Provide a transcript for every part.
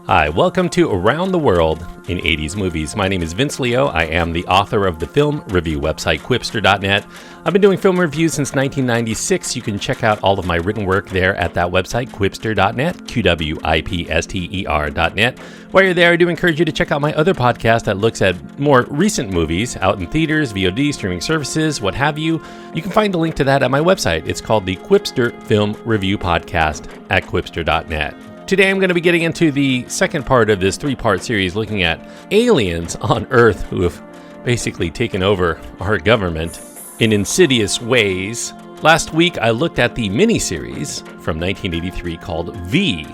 Hi, welcome to Around the World in 80s Movies. My name is Vince Leo. I am the author of the film review website, Quipster.net. I've been doing film reviews since 1996. You can check out all of my written work there at that website, Quipster.net, QWIPSTER.net. While you're there, I do encourage you to check out my other podcast that looks at more recent movies out in theaters, VOD, streaming services, what have you. You can find the link to that at my website. It's called the Quipster Film Review Podcast at Quipster.net. Today I'm going to be getting into the second part of this three-part series looking at aliens on Earth who have basically taken over our government in insidious ways. Last week I looked at the miniseries from 1983 called V.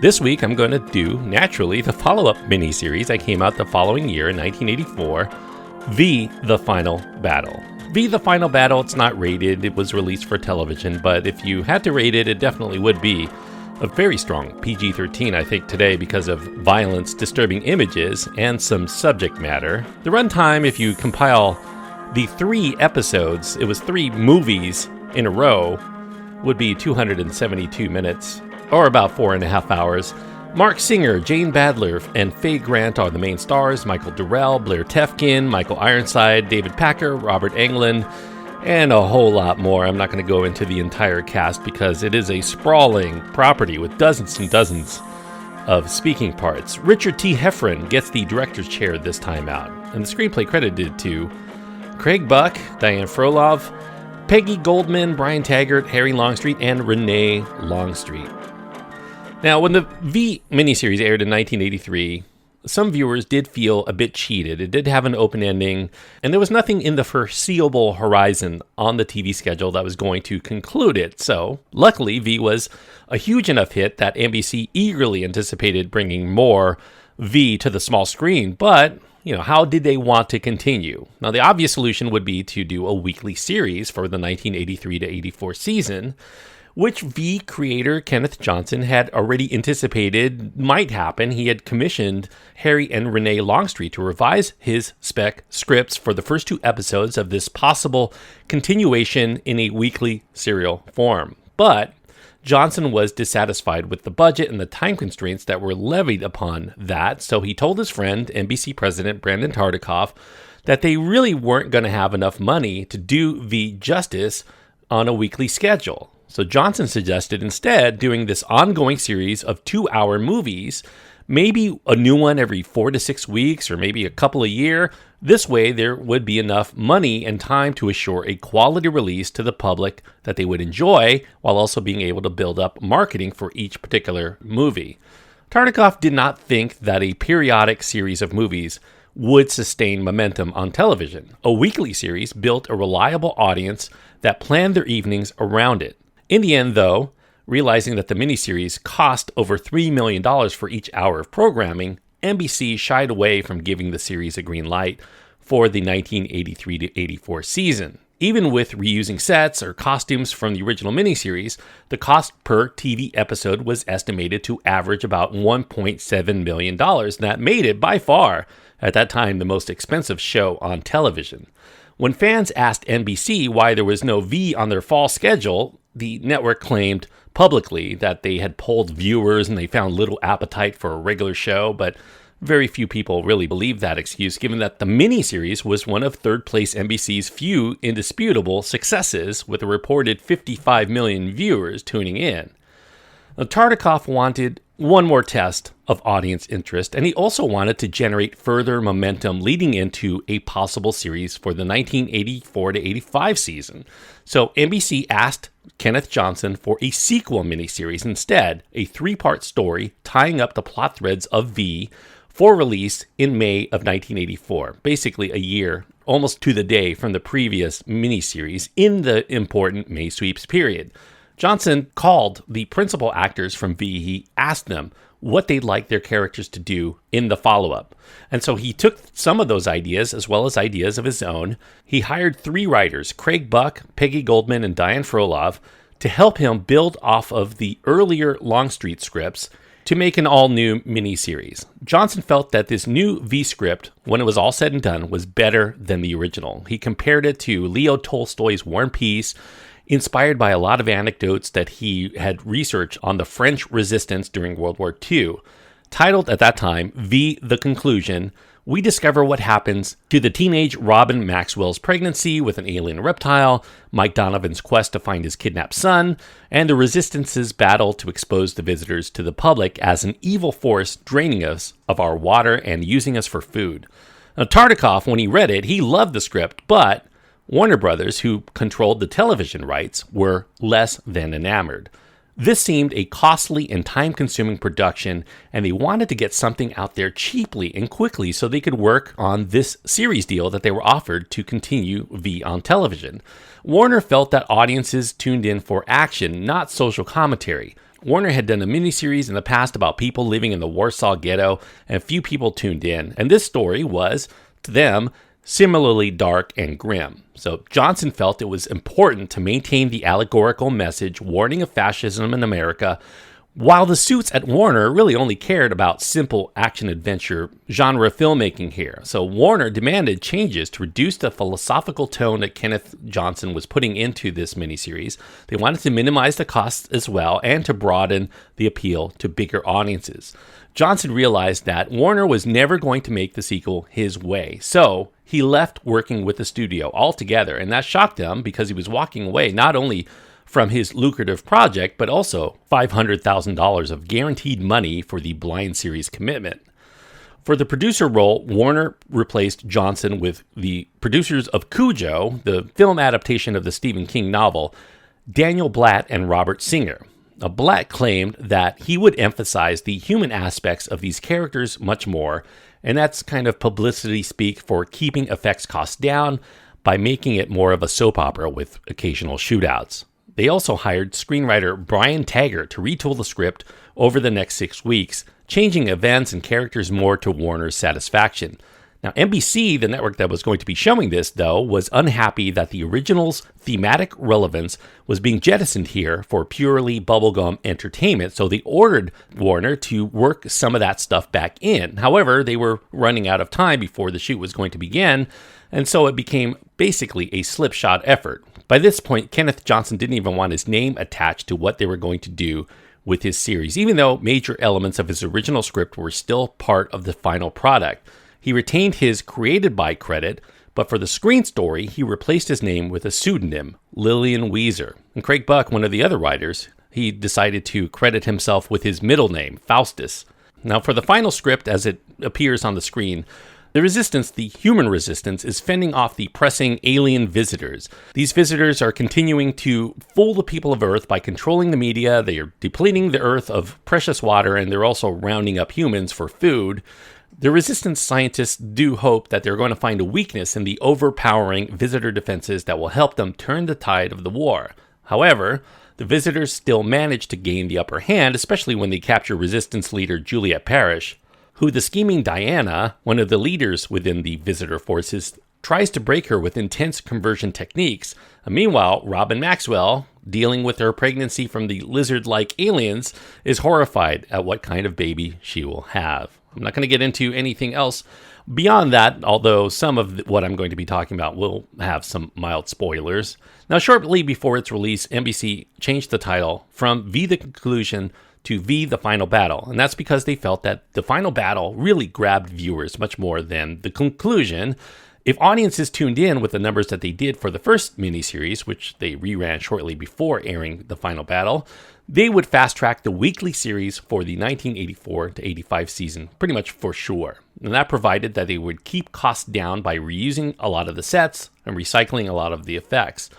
This week I'm going to do, naturally, the follow-up miniseries that came out the following year in 1984, V, The Final Battle. V, The Final Battle, it's not rated, it was released for television, but if you had to rate it, it definitely would be a very strong PG-13, I think, today because of violence, disturbing images, and some subject matter. The runtime, if you compile the 3 episodes, it was 3 movies in a row, would be 272 minutes, or about 4.5 hours. Marc Singer, Jane Badler, and Faye Grant are the main stars. Michael Durrell, Blair Tefkin, Michael Ironside, David Packer, Robert Englund, and a whole lot more. I'm not going to go into the entire cast because it is a sprawling property with dozens and dozens of speaking parts. Richard T. Heffron gets the director's chair this time out, and the screenplay credited to Craig Buck, Diane Frolov, Peggy Goldman, Brian Taggart, Harry Longstreet, and Renee Longstreet. Now, when the V miniseries aired in 1983, some viewers did feel a bit cheated. It did have an open ending, and there was nothing in the foreseeable horizon on the TV schedule that was going to conclude it. So, luckily, V was a huge enough hit that NBC eagerly anticipated bringing more V to the small screen. But, how did they want to continue? Now, the obvious solution would be to do a weekly series for the 1983 to 84 season, which V creator Kenneth Johnson had already anticipated might happen. He had commissioned Harry and Renee Longstreet to revise his spec scripts for the first 2 episodes of this possible continuation in a weekly serial form. But Johnson was dissatisfied with the budget and the time constraints that were levied upon that, so he told his friend, NBC president Brandon Tartikoff, that they really weren't going to have enough money to do V justice on a weekly schedule. So Johnson suggested instead doing this ongoing series of 2-hour movies, maybe a new one every 4 to 6 weeks or maybe a couple a year. This way there would be enough money and time to assure a quality release to the public that they would enjoy while also being able to build up marketing for each particular movie. Tartikoff did not think that a periodic series of movies would sustain momentum on television. A weekly series built a reliable audience that planned their evenings around it. In the end, though, realizing that the miniseries cost over $3 million for each hour of programming, NBC shied away from giving the series a green light for the 1983 to 84 season. Even with reusing sets or costumes from the original miniseries, the cost per TV episode was estimated to average about $1.7 million. That made it, by far, at that time, the most expensive show on television. When fans asked NBC why there was no V on their fall schedule, the network claimed publicly that they had polled viewers and they found little appetite for a regular show, but very few people really believed that excuse, given that the miniseries was one of third-place NBC's few indisputable successes, with a reported 55 million viewers tuning in. Now, Tartikoff wanted one more test of audience interest, and he also wanted to generate further momentum leading into a possible series for the 1984 to 85 season. So NBC asked Kenneth Johnson for a sequel miniseries instead, a 3-part story tying up the plot threads of V for release in May of 1984, basically a year, almost to the day from the previous miniseries in the important May sweeps period. Johnson called the principal actors from V. He asked them what they'd like their characters to do in the follow-up. And so he took some of those ideas, as well as ideas of his own. He hired 3 writers, Craig Buck, Peggy Goldman, and Diane Frolov, to help him build off of the earlier Longstreet scripts to make an all-new miniseries. Johnson felt that this new V script, when it was all said and done, was better than the original. He compared it to Leo Tolstoy's War and Peace inspired by a lot of anecdotes that he had researched on the French resistance during World War II. Titled at that time, V, The Conclusion, we discover what happens to the teenage Robin Maxwell's pregnancy with an alien reptile, Mike Donovan's quest to find his kidnapped son, and the Resistance's battle to expose the visitors to the public as an evil force draining us of our water and using us for food. Now, Tartikoff, when he read it, he loved the script, but Warner Brothers, who controlled the television rights, were less than enamored. This seemed a costly and time-consuming production, and they wanted to get something out there cheaply and quickly so they could work on this series deal that they were offered to continue V on television. Warner felt that audiences tuned in for action, not social commentary. Warner had done a miniseries in the past about people living in the Warsaw Ghetto, and few people tuned in, and this story was, to them, similarly dark and grim. So Johnson felt it was important to maintain the allegorical message warning of fascism in America, while the suits at Warner really only cared about simple action-adventure genre filmmaking here. So Warner demanded changes to reduce the philosophical tone that Kenneth Johnson was putting into this miniseries. They wanted to minimize the costs as well and to broaden the appeal to bigger audiences. Johnson realized that Warner was never going to make the sequel his way, so he left working with the studio altogether, and that shocked him because he was walking away not only from his lucrative project, but also $500,000 of guaranteed money for the Blind series commitment. For the producer role, Warner replaced Johnson with the producers of Cujo, the film adaptation of the Stephen King novel, Daniel Blatt and Robert Singer. Now, Blatt claimed that he would emphasize the human aspects of these characters much more, and that's kind of publicity speak for keeping effects costs down by making it more of a soap opera with occasional shootouts. They also hired screenwriter Brian Taggart to retool the script over the next 6 weeks, changing events and characters more to Warner's satisfaction. Now, NBC, the network that was going to be showing this, though, was unhappy that the original's thematic relevance was being jettisoned here for purely bubblegum entertainment, so they ordered Warner to work some of that stuff back in. However, they were running out of time before the shoot was going to begin, and so it became basically a slipshod effort. By this point, Kenneth Johnson didn't even want his name attached to what they were going to do with his series, even though major elements of his original script were still part of the final product. He retained his created by credit, but for the screen story, he replaced his name with a pseudonym, Lillian Weezer. And Craig Buck, one of the other writers, he decided to credit himself with his middle name, Faustus. Now, for the final script, as it appears on the screen, the resistance, the human resistance, is fending off the pressing alien visitors. These visitors are continuing to fool the people of Earth by controlling the media. They are depleting the Earth of precious water, and they're also rounding up humans for food. The resistance scientists do hope that they're going to find a weakness in the overpowering visitor defenses that will help them turn the tide of the war. However, the visitors still manage to gain the upper hand, especially when they capture resistance leader Juliet Parrish, who the scheming Diana, one of the leaders within the visitor forces, tries to break her with intense conversion techniques. Meanwhile, Robin Maxwell, dealing with her pregnancy from the lizard-like aliens, is horrified at what kind of baby she will have. I'm not going to get into anything else beyond that, although some of what I'm going to be talking about will have some mild spoilers. Now, shortly before its release, NBC changed the title from V the Conclusion to V the Final Battle, and that's because they felt that the Final Battle really grabbed viewers much more than the conclusion. If audiences tuned in with the numbers that they did for the first miniseries, which they reran shortly before airing the Final Battle, they would fast-track the weekly series for the 1984 to 85 season, pretty much for sure. And that provided that they would keep costs down by reusing a lot of the sets and recycling a lot of the effects.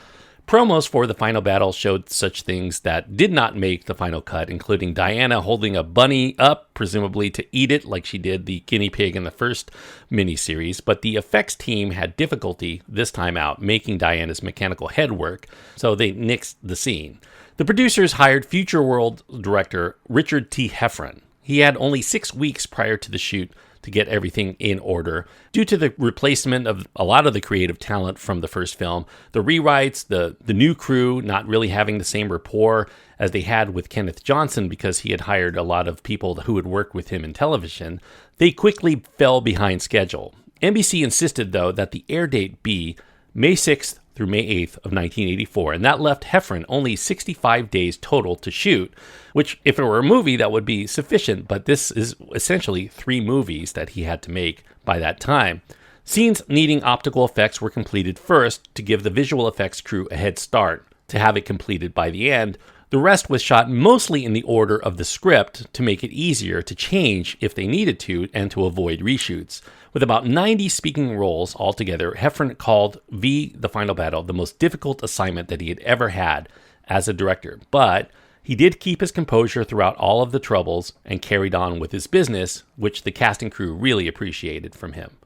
Promos for the Final Battle showed such things that did not make the final cut, including Diana holding a bunny up, presumably to eat it like she did the guinea pig in the first miniseries, but the effects team had difficulty this time out making Diana's mechanical head work, so they nixed the scene. The producers hired Future World director Richard T. Heffron. He had only 6 weeks prior to the shoot to get everything in order. Due to the replacement of a lot of the creative talent from the first film, the rewrites, the new crew not really having the same rapport as they had with Kenneth Johnson because he had hired a lot of people who had worked with him in television, they quickly fell behind schedule. NBC insisted, though, that the air date be May 6th, through May 8th of 1984, and that left Heffron only 65 days total to shoot, which if it were a movie, that would be sufficient, but this is essentially 3 movies that he had to make by that time. Scenes needing optical effects were completed first to give the visual effects crew a head start to have it completed by the end. The rest was shot mostly in the order of the script to make it easier to change if they needed to and to avoid reshoots. With about 90 speaking roles altogether, Heffron called V, The Final Battle, the most difficult assignment that he had ever had as a director. But he did keep his composure throughout all of the troubles and carried on with his business, which the casting crew really appreciated from him.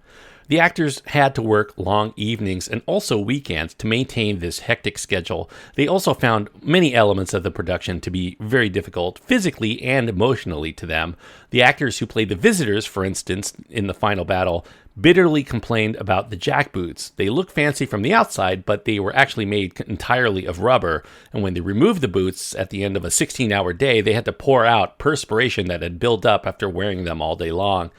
The actors had to work long evenings and also weekends to maintain this hectic schedule. They also found many elements of the production to be very difficult physically and emotionally to them. The actors who played the visitors, for instance, in The Final Battle, bitterly complained about the jackboots. They looked fancy from the outside, but they were actually made entirely of rubber, and when they removed the boots at the end of a 16-hour day, they had to pour out perspiration that had built up after wearing them all day long.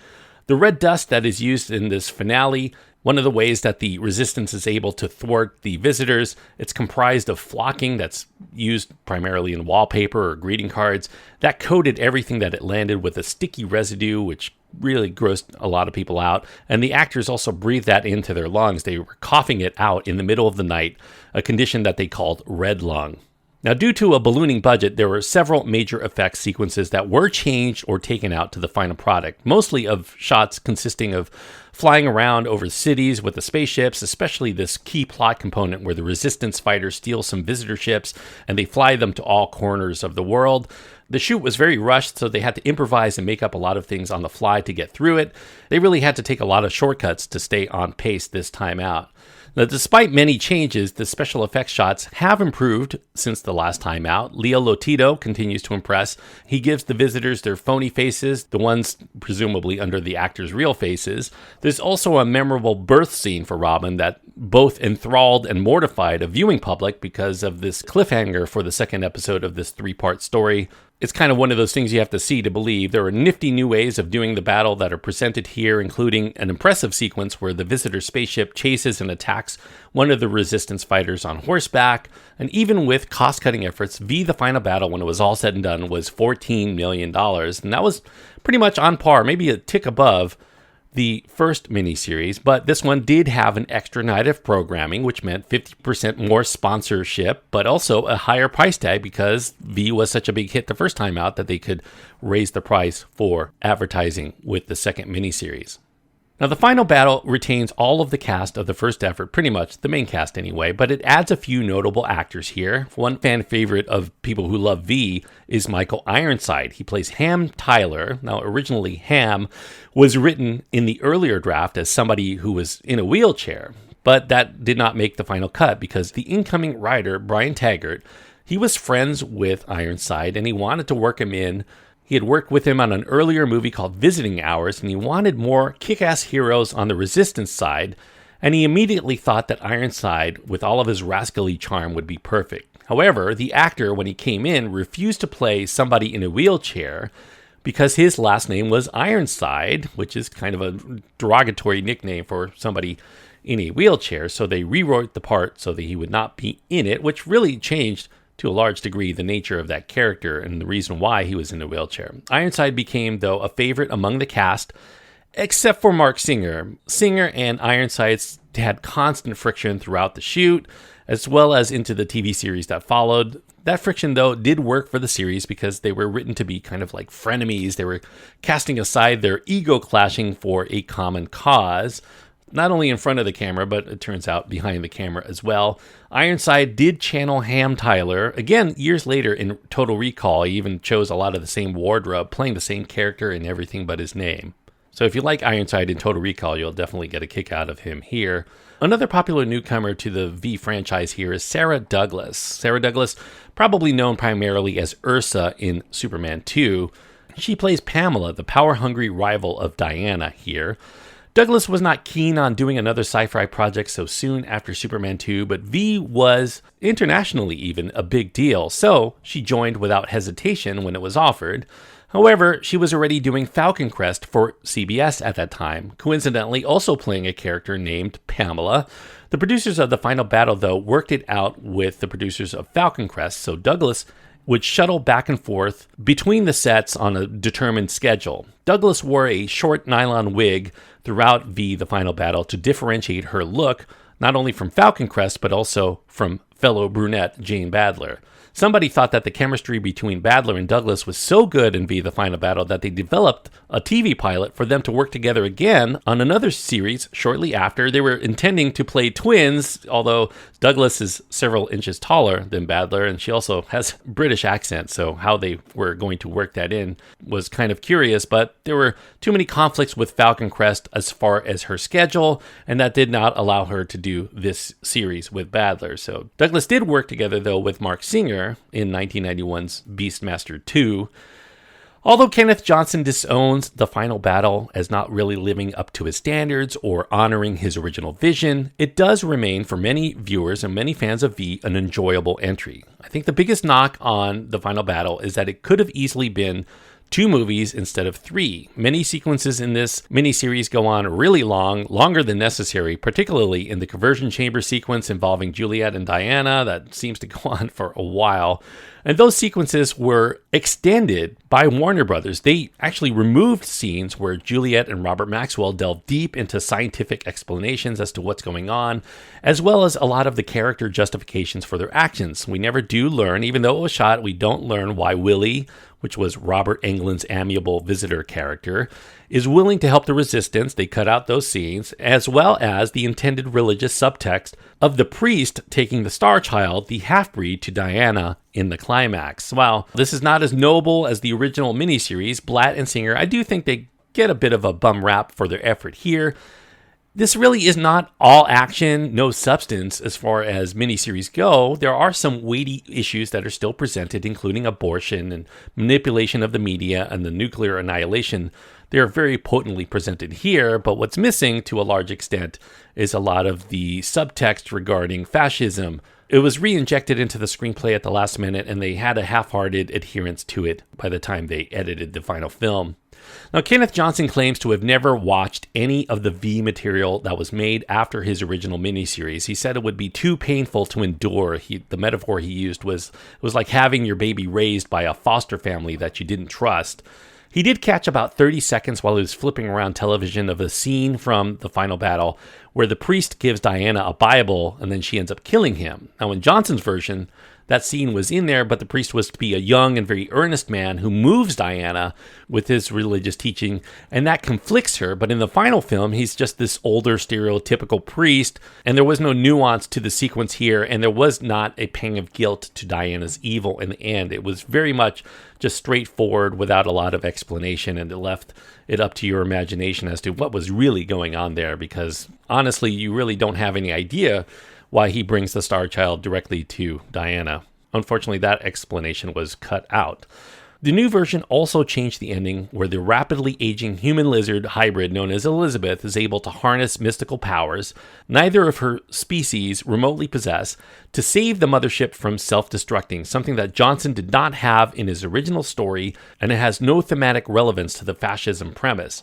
The red dust that is used in this finale, one of the ways that the resistance is able to thwart the visitors, it's comprised of flocking that's used primarily in wallpaper or greeting cards. That coated everything that it landed with a sticky residue, which really grossed a lot of people out. And the actors also breathed that into their lungs. They were coughing it out in the middle of the night, a condition that they called red lung. Now, due to a ballooning budget, there were several major effects sequences that were changed or taken out to the final product, mostly of shots consisting of flying around over cities with the spaceships, especially this key plot component where the resistance fighters steal some visitor ships and they fly them to all corners of the world. The shoot was very rushed, so they had to improvise and make up a lot of things on the fly to get through it. They really had to take a lot of shortcuts to stay on pace this time out. Now, despite many changes, the special effects shots have improved since the last time out. Leo Lotito continues to impress. He gives the visitors their phony faces, the ones presumably under the actors' real faces. There's also a memorable birth scene for Robin that both enthralled and mortified a viewing public because of this cliffhanger for the second episode of this 3-part story. It's kind of one of those things you have to see to believe. There are nifty new ways of doing the battle that are presented here, including an impressive sequence where the visitor spaceship chases and attacks one of the resistance fighters on horseback. And even with cost-cutting efforts, V, The Final Battle, when it was all said and done, was $14 million. And that was pretty much on par, maybe a tick above the first miniseries, but this one did have an extra night of programming, which meant 50% more sponsorship, but also a higher price tag because V was such a big hit the first time out that they could raise the price for advertising with the second miniseries. Now, The Final Battle retains all of the cast of the first effort, pretty much the main cast anyway, but it adds a few notable actors here. One fan favorite of people who love V is Michael Ironside. He plays Ham Tyler. Now, originally Ham was written in the earlier draft as somebody who was in a wheelchair, but that did not make the final cut because the incoming writer, Brian Taggart, he was friends with Ironside and he wanted to work him in. He had worked with him on an earlier movie called Visiting Hours, and he wanted more kick-ass heroes on the resistance side, and he immediately thought that Ironside, with all of his rascally charm, would be perfect. However, the actor, when he came in, refused to play somebody in a wheelchair because his last name was Ironside, which is kind of a derogatory nickname for somebody in a wheelchair, so they rewrote the part so that he would not be in it, which really changed to a large degree the nature of that character and the reason why he was in a wheelchair. Ironside became, though, a favorite among the cast, except for Marc Singer. Singer and Ironside had constant friction throughout the shoot, as well as into the TV series that followed. That friction, though, did work for the series because they were written to be kind of like frenemies. They were casting aside their ego clashing for a common cause, not only in front of the camera, but it turns out behind the camera as well. Ironside did channel Ham Tyler. Again, years later in Total Recall, he even chose a lot of the same wardrobe, playing the same character in everything but his name. So if you like Ironside in Total Recall, you'll definitely get a kick out of him here. Another popular newcomer to the V franchise here is Sarah Douglas. Sarah Douglas, probably known primarily as Ursa in Superman 2. She plays Pamela, the power-hungry rival of Diana here. Douglas was not keen on doing another sci-fi project so soon after Superman 2, but V was, internationally even, a big deal, so she joined without hesitation when it was offered. However, she was already doing Falcon Crest for CBS at that time, coincidentally also playing a character named Pamela. The producers of The Final Battle, though, worked it out with the producers of Falcon Crest, so Douglas would shuttle back and forth between the sets on a determined schedule. Douglas wore a short nylon wig throughout The Final Battle to differentiate her look, not only from Falcon Crest, but also from fellow brunette Jane Badler. Somebody thought that the chemistry between Badler and Douglas was so good in The Final Battle that they developed a TV pilot for them to work together again on another series shortly after. They were intending to play twins, although Douglas is several inches taller than Badler, and she also has British accent, so how they were going to work that in was kind of curious, but there were too many conflicts with Falcon Crest as far as her schedule, and that did not allow her to do this series with Badler. So Douglas did work together, though, with Marc Singer in 1991's Beastmaster 2. Although Kenneth Johnson disowns The Final Battle as not really living up to his standards or honoring his original vision, it does remain for many viewers and many fans of V an enjoyable entry. I think the biggest knock on The Final Battle is that it could have easily been 2 movies instead of 3. Many sequences in this miniseries go on really long, longer than necessary, particularly in the conversion chamber sequence involving Juliet and Diana. That seems to go on for a while. And those sequences were extended by Warner Brothers. They actually removed scenes where Juliet and Robert Maxwell delve deep into scientific explanations as to what's going on, as well as a lot of the character justifications for their actions. We never do learn, even though it was shot, we don't learn why Willie, which was Robert Englund's amiable visitor character, is willing to help the resistance. They cut out those scenes, as well as the intended religious subtext of the priest taking the Star Child, the half-breed, to Diana in the climax. While this is not as noble as the original miniseries, Blatt and Singer, I do think they get a bit of a bum rap for their effort here. This really is not all action, no substance as far as miniseries go. There are some weighty issues that are still presented, including abortion and manipulation of the media and the nuclear annihilation. They are very potently presented here, but what's missing to a large extent is a lot of the subtext regarding fascism. It was re-injected into the screenplay at the last minute, and they had a half-hearted adherence to it by the time they edited the final film. Now, Kenneth Johnson claims to have never watched any of the V material that was made after his original miniseries. He said it would be too painful to endure. The metaphor he used was like having your baby raised by a foster family that you didn't trust. He did catch about 30 seconds while he was flipping around television of a scene from The Final Battle where the priest gives Diana a Bible and then she ends up killing him. Now, in Johnson's version, that scene was in there, but the priest was to be a young and very earnest man who moves Diana with his religious teaching, and that conflicts her. But in the final film, he's just this older, stereotypical priest, and there was no nuance to the sequence here, and there was not a pang of guilt to Diana's evil in the end. It was very much just straightforward without a lot of explanation, and it left it up to your imagination as to what was really going on there, because honestly, you really don't have any idea why he brings the Star Child directly to Diana. Unfortunately, that explanation was cut out. The new version also changed the ending, where the rapidly aging human-lizard hybrid known as Elizabeth is able to harness mystical powers, neither of her species remotely possess, to save the mothership from self-destructing, something that Johnson did not have in his original story, and it has no thematic relevance to the fascism premise.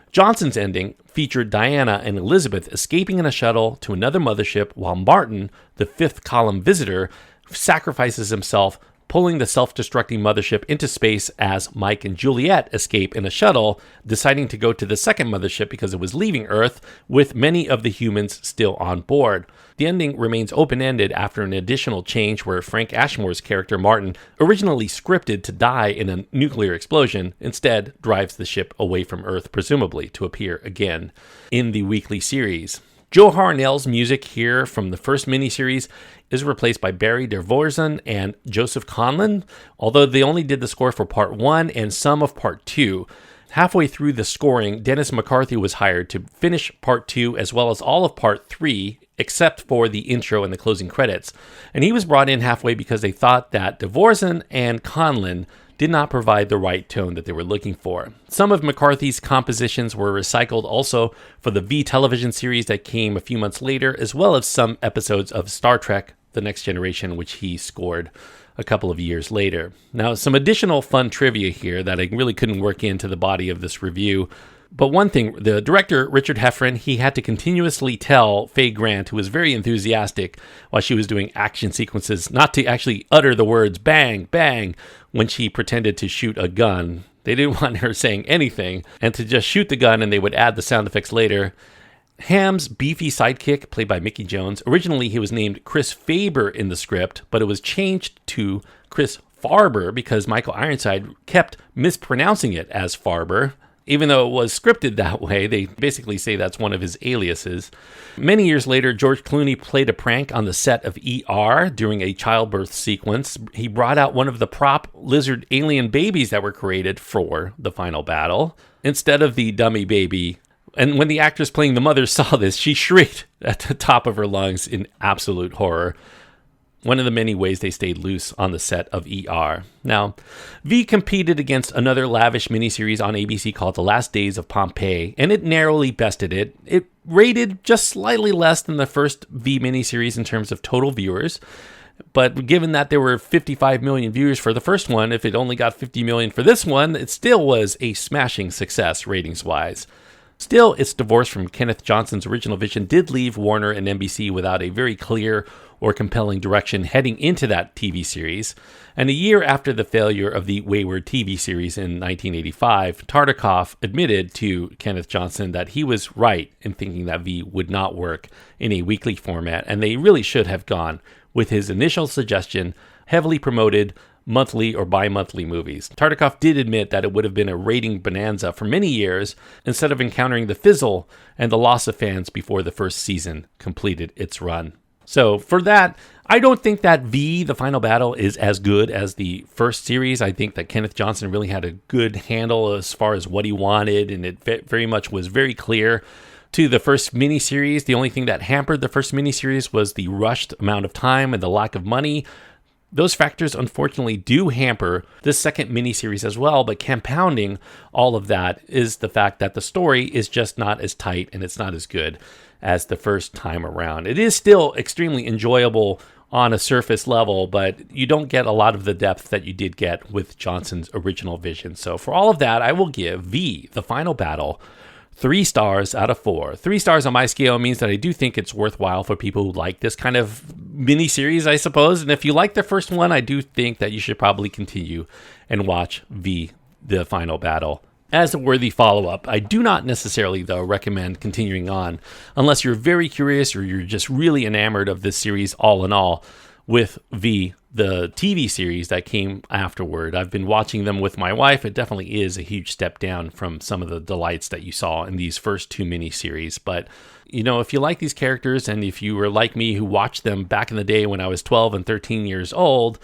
Johnson's ending featured Diana and Elizabeth escaping in a shuttle to another mothership while Martin, the fifth column visitor, sacrifices himself, pulling the self-destructing mothership into space as Mike and Juliet escape in a shuttle, deciding to go to the second mothership because it was leaving Earth, with many of the humans still on board. The ending remains open-ended after an additional change where Frank Ashmore's character Martin, originally scripted to die in a nuclear explosion, instead drives the ship away from Earth, presumably to appear again in the weekly series. Joe Harnell's music here from the first miniseries is replaced by Barry Dervorzen and Joseph Conlon, although they only did the score for Part 1 and some of Part 2. Halfway through the scoring, Dennis McCarthy was hired to finish Part 2 as well as all of Part 3, except for the intro and the closing credits. And he was brought in halfway because they thought that Dervorzen and Conlon did not provide the right tone that they were looking for. Some of McCarthy's compositions were recycled also for the V television series that came a few months later, as well as some episodes of Star Trek: The Next Generation, which he scored. a couple of years later. Now, some additional fun trivia here that I really couldn't work into the body of this review. But one thing, the director, Richard Heffron, he had to continuously tell Faye Grant, who was very enthusiastic while she was doing action sequences, not to actually utter the words bang, bang, when she pretended to shoot a gun. They didn't want her saying anything, and to just shoot the gun and they would add the sound effects later. Ham's beefy sidekick, played by Mickey Jones, originally he was named Chris Faber in the script, but it was changed to Chris Farber because Michael Ironside kept mispronouncing it as Farber. Even though it was scripted that way, they basically say that's one of his aliases. Many years later, George Clooney played a prank on the set of ER during a childbirth sequence. He brought out one of the prop lizard alien babies that were created for the final battle instead of the dummy baby. And when the actress playing the mother saw this, she shrieked at the top of her lungs in absolute horror. One of the many ways they stayed loose on the set of ER. Now, V competed against another lavish miniseries on ABC called The Last Days of Pompeii, and it narrowly bested it. It rated just slightly less than the first V miniseries in terms of total viewers, but given that there were 55 million viewers for the first one, if it only got 50 million for this one, it still was a smashing success ratings-wise. Still, its divorce from Kenneth Johnson's original vision did leave Warner and NBC without a very clear or compelling direction heading into that TV series. And a year after the failure of the Wayward TV series in 1985, Tartikoff admitted to Kenneth Johnson that he was right in thinking that V would not work in a weekly format, and they really should have gone with his initial suggestion, heavily promoted monthly or bi-monthly movies. Tartikoff did admit that it would have been a rating bonanza for many years instead of encountering the fizzle and the loss of fans before the first season completed its run. So for that, I don't think that V, The Final Battle, is as good as the first series. I think that Kenneth Johnson really had a good handle as far as what he wanted, and it very much was very clear to the first miniseries. The only thing that hampered the first miniseries was the rushed amount of time and the lack of money. Those factors, unfortunately, do hamper this second miniseries as well, but compounding all of that is the fact that the story is just not as tight and it's not as good as the first time around. It is still extremely enjoyable on a surface level, but you don't get a lot of the depth that you did get with Johnson's original vision. So for all of that, I will give V, The Final Battle, 3 stars out of 4. 3 stars on my scale means that I do think it's worthwhile for people who like this kind of mini-series, I suppose. And if you like the first one, I do think that you should probably continue and watch V, The Final Battle as a worthy follow-up. I do not necessarily, though, recommend continuing on unless you're very curious or you're just really enamored of this series all in all with V, the TV series that came afterward. I've been watching them with my wife. It definitely is a huge step down from some of the delights that you saw in these first 2 miniseries. But, you know, if you like these characters and if you were like me who watched them back in the day when I was 12 and 13 years old,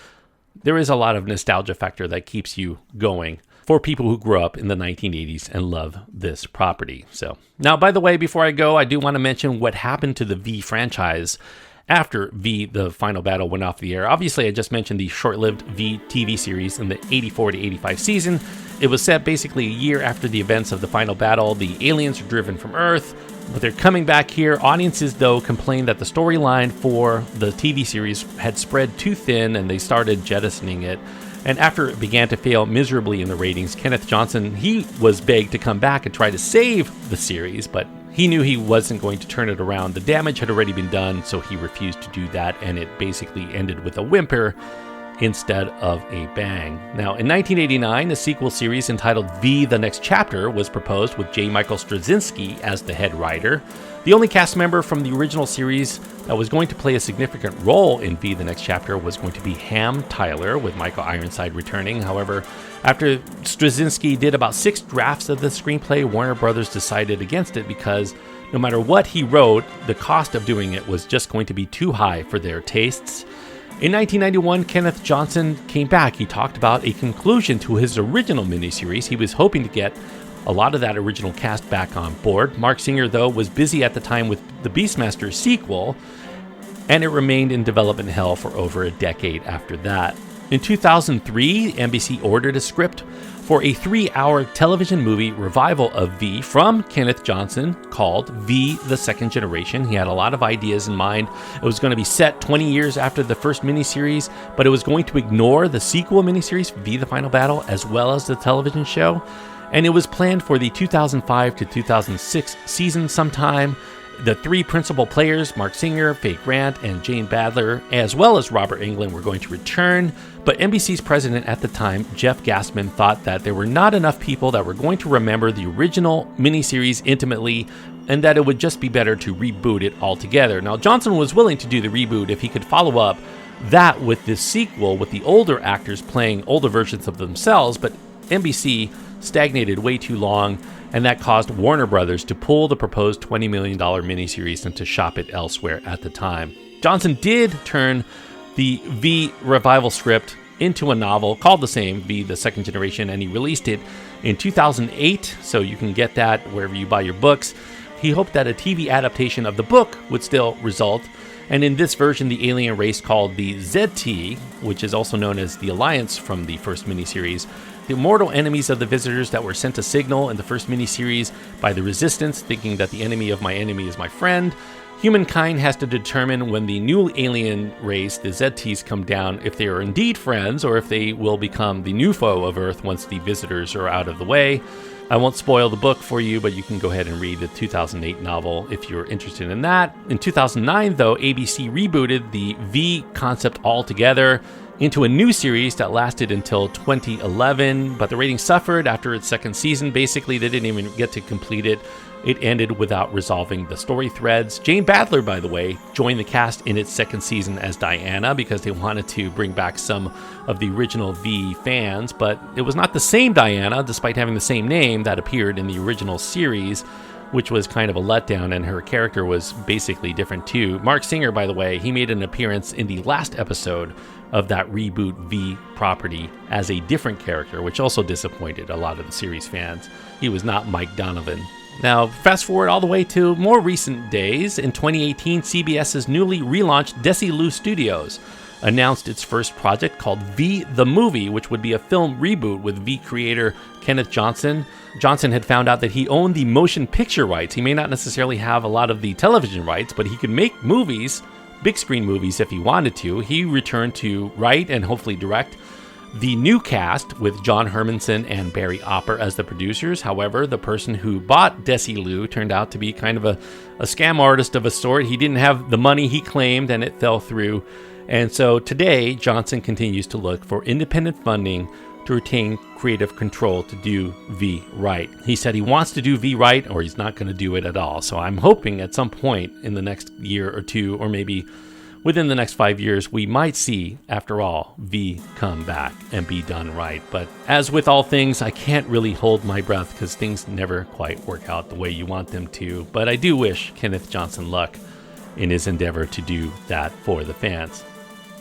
there is a lot of nostalgia factor that keeps you going for people who grew up in the 1980s and love this property. So now, by the way, before I go, I do want to mention what happened to the V franchise after V, The Final Battle, went off the air. Obviously, I just mentioned the short-lived V TV series in the 84 to 85 season. It was set basically a year after the events of The Final Battle. The aliens are driven from Earth, but they're coming back here. Audiences, though, complained that the storyline for the TV series had spread too thin, and they started jettisoning it. And after it began to fail miserably in the ratings, Kenneth Johnson, he was begged to come back and try to save the series, but he knew he wasn't going to turn it around. The damage had already been done, so he refused to do that, and it basically ended with a whimper instead of a bang. Now, in 1989, a sequel series entitled V, The Next Chapter was proposed with J. Michael Straczynski as the head writer. The only cast member from the original series that was going to play a significant role in V, The Next Chapter was going to be Ham Tyler, with Michael Ironside returning. However, after Straczynski did about 6 drafts of the screenplay, Warner Brothers decided against it because no matter what he wrote, the cost of doing it was just going to be too high for their tastes. In 1991, Kenneth Johnson came back. He talked about a conclusion to his original miniseries. He was hoping to get a lot of that original cast back on board. Marc Singer, though, was busy at the time with the Beastmaster sequel, and it remained in development hell for over a decade after that. In 2003, NBC ordered a script for a 3-hour television movie revival of V from Kenneth Johnson called V: The Second Generation. He had a lot of ideas in mind. It was going to be set 20 years after the first miniseries, but it was going to ignore the sequel miniseries, V: The Final Battle, as well as the television show. And it was planned for the 2005 to 2006 season sometime. The 3 principal players, Marc Singer, Faye Grant, and Jane Badler, as well as Robert Englund, were going to return. But NBC's president at the time, Jeff Gassman, thought that there were not enough people that were going to remember the original miniseries intimately, and that it would just be better to reboot it altogether. Now, Johnson was willing to do the reboot if he could follow up that with this sequel, with the older actors playing older versions of themselves, but NBC stagnated way too long, and that caused Warner Brothers to pull the proposed $20 million miniseries and to shop it elsewhere at the time. Johnson did turn the V revival script into a novel called the same, V: The Second Generation, and he released it in 2008, so you can get that wherever you buy your books. He hoped that a TV adaptation of the book would still result, and in this version, the alien race called the ZT, which is also known as the Alliance from the first miniseries, the mortal enemies of the visitors that were sent a signal in the first miniseries by the Resistance, thinking that the enemy of my enemy is my friend. Humankind has to determine when the new alien race, the ZTs, come down, if they are indeed friends or if they will become the new foe of Earth once the visitors are out of the way. I won't spoil the book for you, but you can go ahead and read the 2008 novel if you're interested in that. In 2009, though, ABC rebooted the V concept altogether into a new series that lasted until 2011, but the ratings suffered after its second season. Basically, they didn't even get to complete it. It ended without resolving the story threads. Jane Badler, by the way, joined the cast in its second season as Diana because they wanted to bring back some of the original V fans, but it was not the same Diana, despite having the same name, that appeared in the original series, which was kind of a letdown, and her character was basically different too. Marc Singer, by the way, he made an appearance in the last episode of that reboot V property as a different character, which also disappointed a lot of the series fans. He was not Mike Donovan. Now, fast forward all the way to more recent days. In 2018, CBS's newly relaunched Desilu Studios announced its first project called V: The Movie, which would be a film reboot with V creator Kenneth Johnson. Johnson had found out that he owned the motion picture rights. He may not necessarily have a lot of the television rights, but he could make movies, big screen movies, if he wanted to. He returned to write and hopefully direct the new cast with John Hermanson and Barry Opper as the producers. However, the person who bought Desilu turned out to be kind of a scam artist of a sort. He didn't have the money he claimed, and it fell through. And so today, Johnson continues to look for independent funding to retain creative control to do V right. He said he wants to do V right, or he's not going to do it at all. So I'm hoping at some point in the next year or two, or maybe within the next 5 years, we might see, after all, V come back and be done right. But as with all things, I can't really hold my breath because things never quite work out the way you want them to. But I do wish Kenneth Johnson luck in his endeavor to do that for the fans.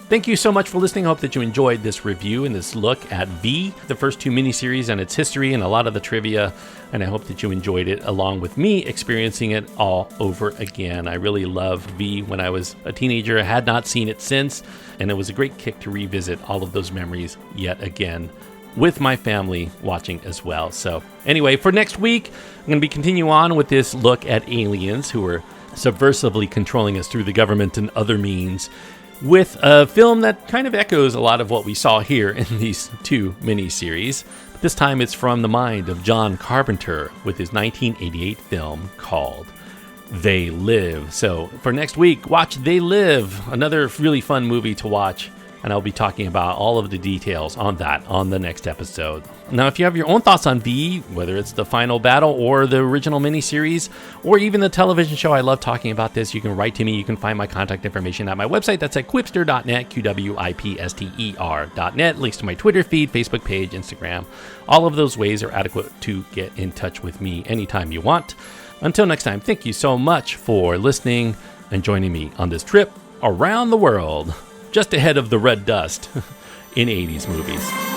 Thank you so much for listening. I hope that you enjoyed this review and this look at V, the first 2 miniseries and its history and a lot of the trivia. And I hope that you enjoyed it along with me experiencing it all over again. I really loved V when I was a teenager. I had not seen it since, and it was a great kick to revisit all of those memories yet again with my family watching as well. So anyway, for next week, I'm going to be continuing on with this look at aliens who are subversively controlling us through the government and other means, with a film that kind of echoes a lot of what we saw here in these 2 miniseries. But this time it's from the mind of John Carpenter with his 1988 film called They Live. So for next week, watch They Live, another really fun movie to watch. And I'll be talking about all of the details on that on the next episode. Now, if you have your own thoughts on V, whether it's the final battle or the original miniseries, or even the television show, I love talking about this. You can write to me. You can find my contact information at my website. That's at quipster.net, QWIPSTER.net. Links to my Twitter feed, Facebook page, Instagram. All of those ways are adequate to get in touch with me anytime you want. Until next time, thank you so much for listening and joining me on this trip around the world, just ahead of the red dust in 80s movies.